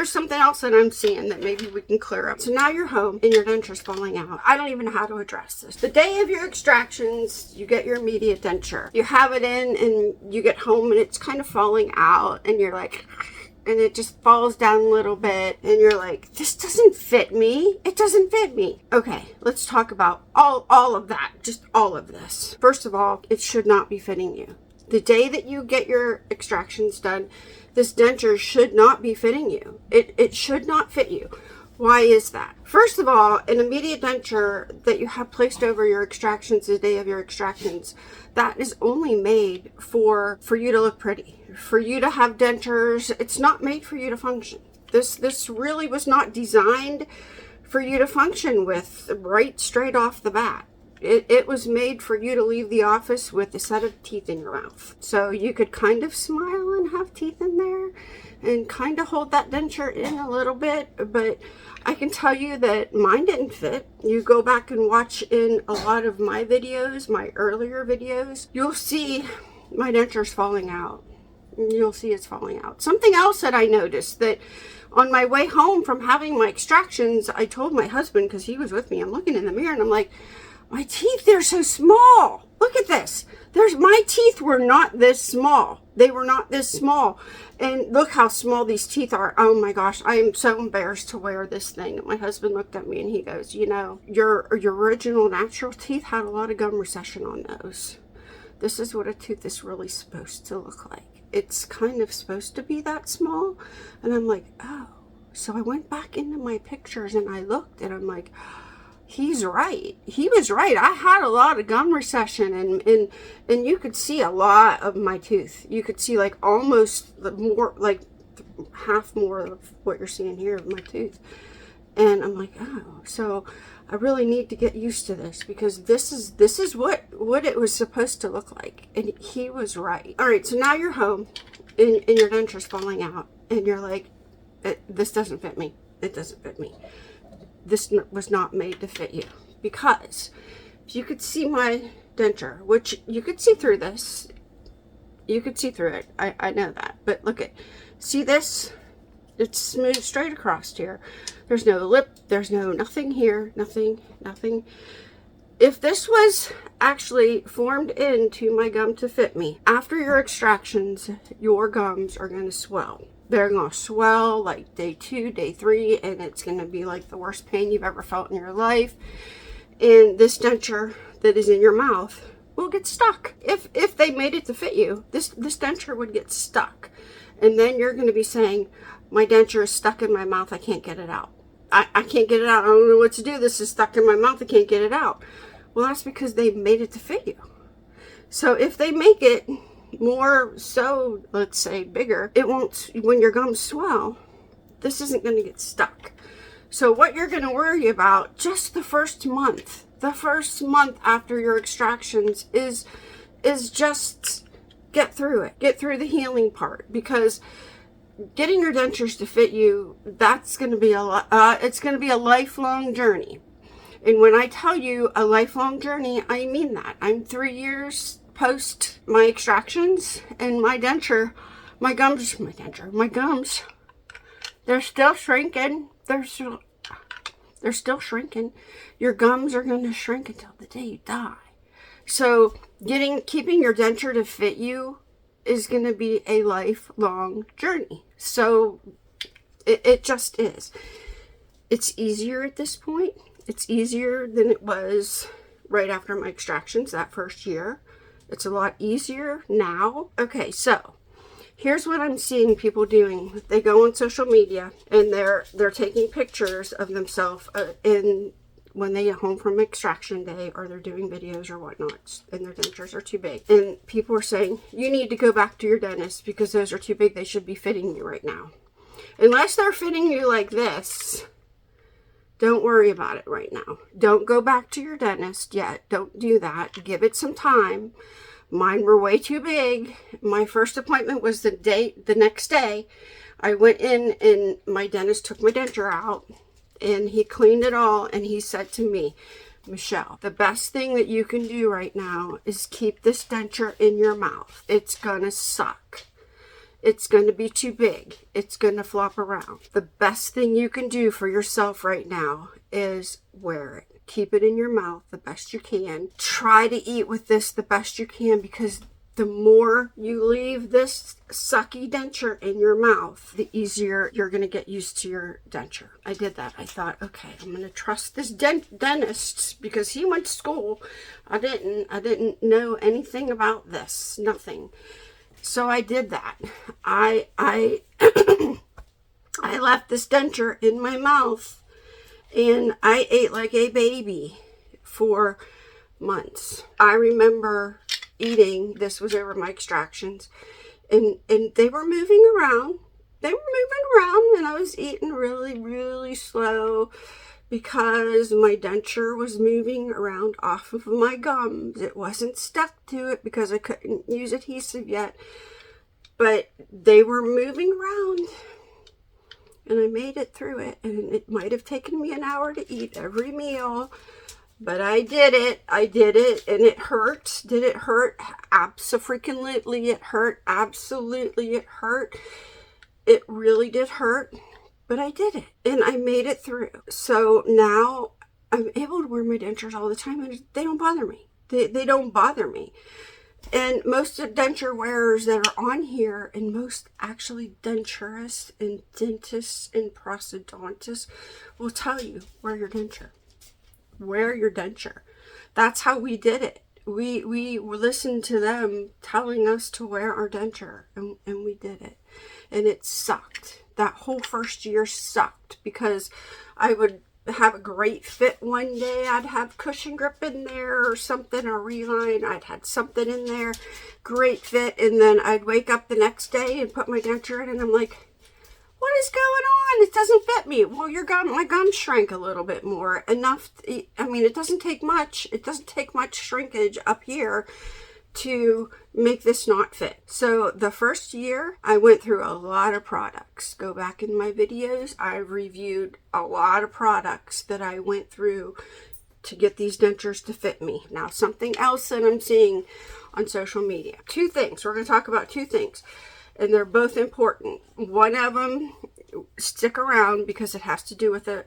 here's something else that I'm seeing that maybe we can clear up. So now you're home and your denture's falling out. I don't even know how to address this. The day of your extractions, you get your immediate denture. You have it in and you get home and it's kind of falling out and you're like, and it just falls down a little bit and you're like, this doesn't fit me. It doesn't fit me. Okay, let's talk about all of that, just all of this. First of all, it should not be fitting you. The day that you get your extractions done, this denture should not be fitting you. It should not fit you. Why is that? First of all, an immediate denture that you have placed over your extractions the day of your extractions, that is only made for you to look pretty, for you to have dentures. It's not made for you to function. This really was not designed for you to function with right straight off the bat. It was made for you to leave the office with a set of teeth in your mouth. So you could kind of smile and have teeth in there and kind of hold that denture in a little bit. But I can tell you that mine didn't fit. You go back and watch in a lot of my videos, my earlier videos, you'll see my denture's falling out. You'll see it's falling out. Something else that I noticed, that on my way home from having my extractions, I told my husband, because he was with me, I'm looking in the mirror and I'm like, my teeth, they're so small. Look at this. My teeth were not this small. They were not this small. And look how small these teeth are. Oh my gosh, I am so embarrassed to wear this thing. And my husband looked at me and he goes, you know, your original natural teeth had a lot of gum recession on those. This is what a tooth is really supposed to look like. It's kind of supposed to be that small. And I'm like, oh. So I went back into my pictures and I looked and I'm like, he's right. He was right. I had a lot of gum recession and you could see a lot of my tooth. You could see like almost more, like half more of what you're seeing here of my tooth. And I'm like, oh, so I really need to get used to this because this is what it was supposed to look like. And he was right. All right, so now you're home and your denture's falling out and you're like, this doesn't fit me. It doesn't fit me. This was not made to fit you, because if you could see my denture, which you could see through this, you could see through it. I know that, but look at, see this? It's smooth straight across here. There's no lip. There's no nothing here. Nothing. If this was actually formed into my gum to fit me, after your extractions, your gums are going to swell. They're going to swell like day 2, day 3, and it's going to be like the worst pain you've ever felt in your life. And this denture that is in your mouth will get stuck. If they made it to fit you, this denture would get stuck. And then you're going to be saying, my denture is stuck in my mouth. I can't get it out. I can't get it out. I don't know what to do. This is stuck in my mouth. I can't get it out. Well, that's because they made it to fit you. So if they make it more so, let's say bigger, it won't, when your gums swell, this isn't going to get stuck. So what you're going to worry about just the first month after your extractions is just get through it. Get through the healing part, because getting your dentures to fit you, that's going to be it's going to be a lifelong journey. And when I tell you a lifelong journey, I mean that. I'm 3 years post my extractions, and my gums, they're still shrinking. They're still shrinking. Your gums are going to shrink until the day you die. So keeping your denture to fit you is going to be a lifelong journey. So it just is. It's easier at this point. It's easier than it was right after my extractions that first year. It's a lot easier now. Okay, so here's what I'm seeing people doing. They go on social media and they're taking pictures of themselves when they get home from extraction day, or they're doing videos or whatnot, and their dentures are too big. And people are saying, you need to go back to your dentist because those are too big. They should be fitting you right now. Unless they're fitting you like this, don't worry about it right now. Don't go back to your dentist yet. Don't do that. Give it some time. Mine were way too big. My first appointment was the next day. I went in and my dentist took my denture out and he cleaned it all, and he said to me, Michelle, the best thing that you can do right now is keep this denture in your mouth. It's gonna suck. It's going to be too big. It's going to flop around. The best thing you can do for yourself right now is wear it. Keep it in your mouth the best you can. Try to eat with this the best you can, because the more you leave this sucky denture in your mouth, the easier you're going to get used to your denture. I did that. I thought, okay, I'm going to trust this dentist because he went to school. I didn't know anything about this. Nothing. So I did that. I I left this denture in my mouth, and I ate like a baby for months. I remember eating, this was over my extractions, and they were moving around. And I was eating really, really slow because my denture was moving around off of my gums. It wasn't stuck to it because I couldn't use adhesive yet, but they were moving around, and I made it through it. And it might have taken me an hour to eat every meal, but I did it. And it hurt. Did it hurt? Abso-freaking-lutely it hurt. Absolutely it hurt. It really did hurt, but I did it, and I made it through. So now I'm able to wear my dentures all the time, and they don't bother me. They don't bother me. And most of denture wearers that are on here, and most actually denturists and dentists and prosthodontists, will tell you, wear your denture. Wear your denture. That's how we did it. We listened to them telling us to wear our denture, and we did it. And it sucked. That whole first year sucked, because I would have a great fit one day. I'd have cushion grip in there or something, or reline. I'd had something in there, great fit. And then I'd wake up the next day and put my denture in, and I'm like, what is going on? It doesn't fit me. Well, my gum shrank a little bit more. Enough. I mean, it doesn't take much. It doesn't take much shrinkage up here to make this not fit. So the first year, I went through a lot of products. Go back in my videos. I reviewed a lot of products that I went through to get these dentures to fit me. Now, something else that I'm seeing on social media. Two things. We're going to talk about two things, and they're both important. One of them, stick around, because it has to do with a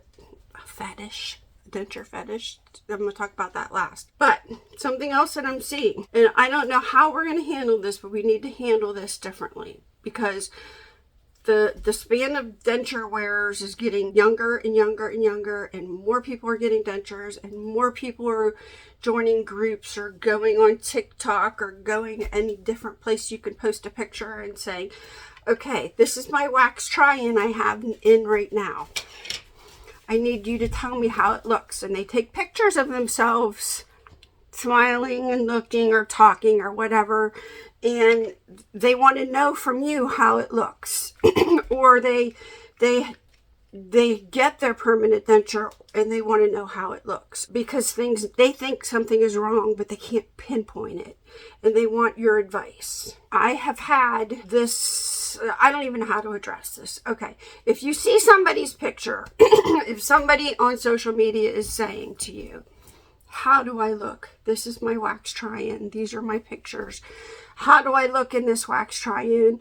fetish. Denture fetish. I'm going to talk about that last. But something else that I'm seeing, and I don't know how we're going to handle this, but we need to handle this differently, because the span of denture wearers is getting younger and younger and younger, and more people are getting dentures, and more people are joining groups or going on TikTok or going any different place you can post a picture and saying, okay, this is my wax try-in I have in right now. I need you to tell me how it looks. And they take pictures of themselves smiling and looking or talking or whatever, and they want to know from you how it looks. Or they get their permanent denture and they want to know how it looks, because they think something is wrong, but they can't pinpoint it, and they want your advice. I have had this, I don't even know how to address this. Okay, if you see somebody's picture, if somebody on social media is saying to you, how do I look? This is my wax try-in. These are my pictures. How do I look in this wax try-in?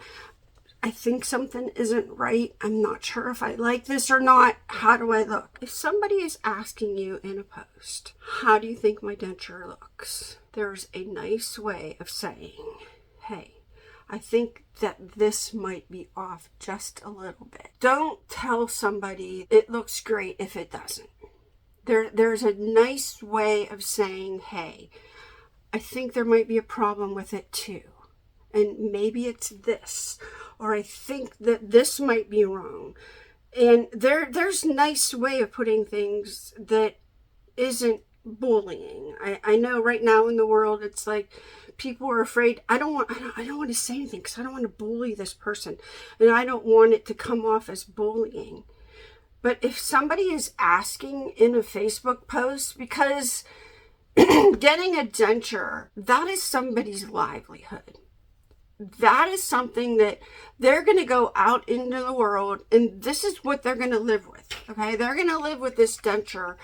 I think something isn't right. I'm not sure if I like this or not. How do I look? If somebody is asking you in a post, how do you think my denture looks? There's a nice way of saying, hey, I think that this might be off just a little bit. Don't tell somebody it looks great if it doesn't. There's a nice way of saying, hey, I think there might be a problem with it too. And maybe it's this, or I think that this might be wrong. And there's a nice way of putting things that isn't bullying. I know right now in the world, it's like people are afraid. I don't want to say anything because I don't want to bully this person, and I don't want it to come off as bullying. But if somebody is asking in a Facebook post, because getting a denture, that is somebody's livelihood. That is something that they're going to go out into the world, and this is what they're going to live with. Okay, they're going to live with this denture,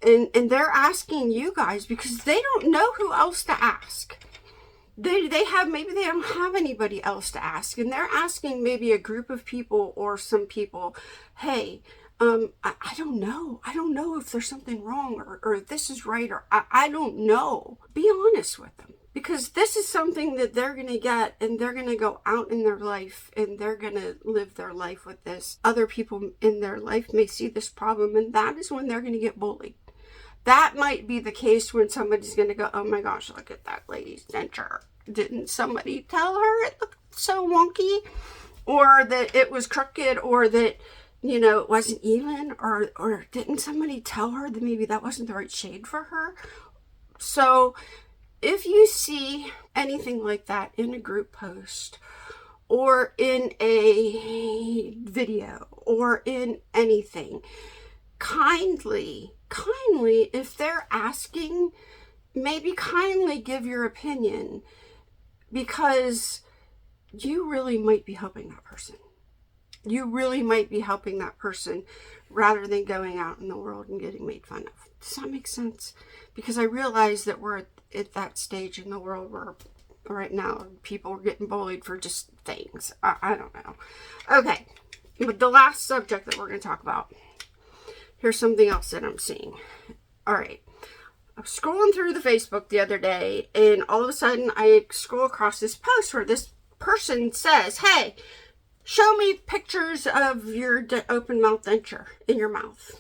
and they're asking you guys because they don't know who else to ask. maybe they don't have anybody else to ask, and they're asking maybe a group of people or some people, hey, I don't know. I don't know if there's something wrong or if this is right, or I don't know. Be honest with them, because this is something that they're going to get, and they're going to go out in their life and they're going to live their life with this. Other people in their life may see this problem, and that is when they're going to get bullied. That might be the case when somebody's going to go, oh my gosh, look at that lady's denture. Didn't somebody tell her it looked so wonky? Or that it was crooked, or that, you know, it wasn't even, or didn't somebody tell her that maybe that wasn't the right shade for her? So if you see anything like that in a group post, or in a video, or in anything, kindly, if they're asking, maybe kindly give your opinion, because you really might be helping that person. You really might be helping that person rather than going out in the world and getting made fun of. Does that make sense? Because I realize that we're at that stage in the world where right now people are getting bullied for just things. I don't know. Okay, but the last subject that we're going to talk about. Here's something else that I'm seeing. All right. I was scrolling through the Facebook the other day, and all of a sudden I scroll across this post where this person says, hey, show me pictures of your open mouth denture in your mouth.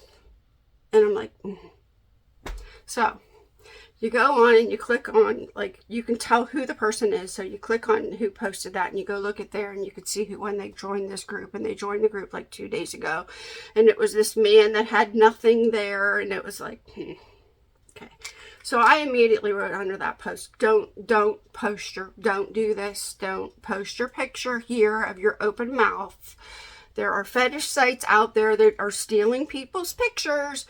And I'm like, So you go on and you click on, like, you can tell who the person is. So you click on who posted that, and you go look at there, and you can see who, when they joined this group. And they joined the group like 2 days ago. And it was this man that had nothing there. And it was like, okay. So I immediately wrote under that post, don't do this. Don't post your picture here of your open mouth. There are fetish sites out there that are stealing people's pictures,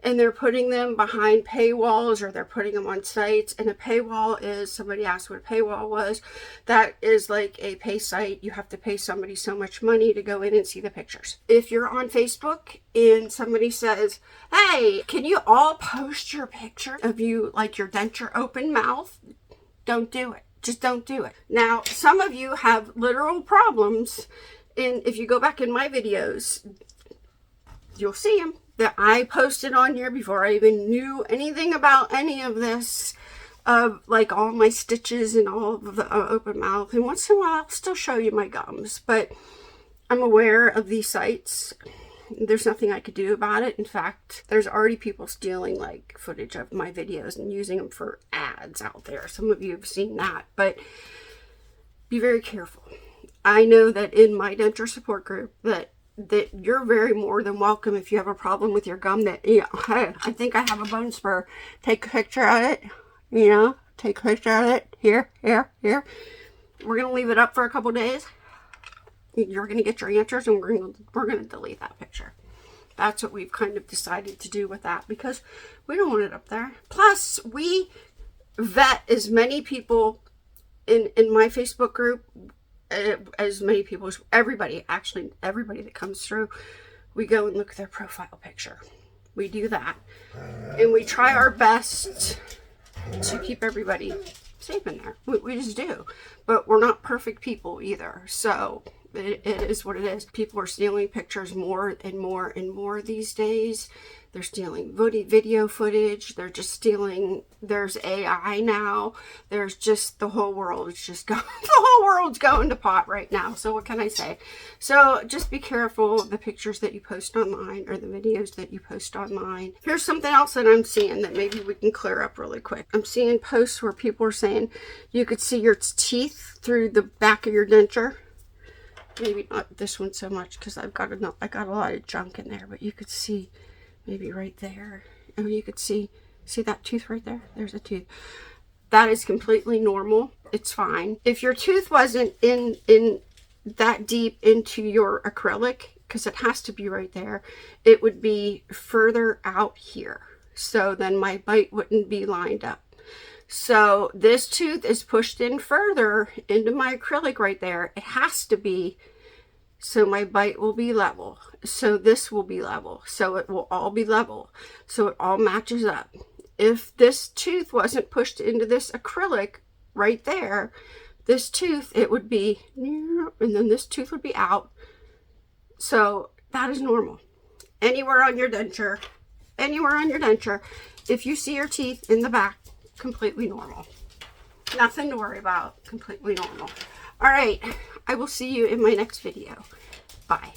and they're putting them behind paywalls, or they're putting them on sites. And a paywall is, somebody asked what a paywall was. That is like a pay site. You have to pay somebody so much money to go in and see the pictures. If you're on Facebook and somebody says, hey, can you all post your picture of you, like your denture open mouth? Don't do it. Just don't do it. Now, some of you have literal problems. And if you go back in my videos, you'll see them that I posted on here before I even knew anything about any of this, of like all my stitches and all of the open mouth. And once in a while, I'll still show you my gums, but I'm aware of these sites. There's nothing I could do about it. In fact, there's already people stealing like footage of my videos and using them for ads out there. Some of you have seen that, but be very careful. I know that in my denture support group that you're very more than welcome if you have a problem with your gum that, you know, hey, I think I have a bone spur. Take a picture of it, you know, take a picture of it. Here. We're going to leave it up for a couple days. You're going to get your answers, and we're going to delete that picture. That's what we've kind of decided to do with that, because we don't want it up there. Plus, we vet as many people in my Facebook group, as many people as everybody that comes through. We go and look at their profile picture. We do that, and we try our best to keep everybody safe in there. We just do, but we're not perfect people either. So it is what it is. People are stealing pictures more and more and more these days. They're stealing video footage. They're just stealing. There's AI now. There's just the whole world. It's just going. The whole world's going to pot right now. So what can I say? So just be careful of the pictures that you post online, or the videos that you post online. Here's something else that I'm seeing that maybe we can clear up really quick. I'm seeing posts where people are saying you could see your teeth through the back of your denture. Maybe not this one so much, because I got a lot of junk in there, but you could see. Maybe right there. And you could see that tooth right there? There's a tooth. That is completely normal. It's fine. If your tooth wasn't in that deep into your acrylic, because it has to be right there, it would be further out here. So then my bite wouldn't be lined up. So this tooth is pushed in further into my acrylic right there. It has to be. So my bite will be level. So this will be level. So it will all be level. So it all matches up. If this tooth wasn't pushed into this acrylic, right there, this tooth, it would be, and then this tooth would be out. So that is normal. Anywhere on your denture, if you see your teeth in the back, completely normal. Nothing to worry about, completely normal. All right, I will see you in my next video. Bye.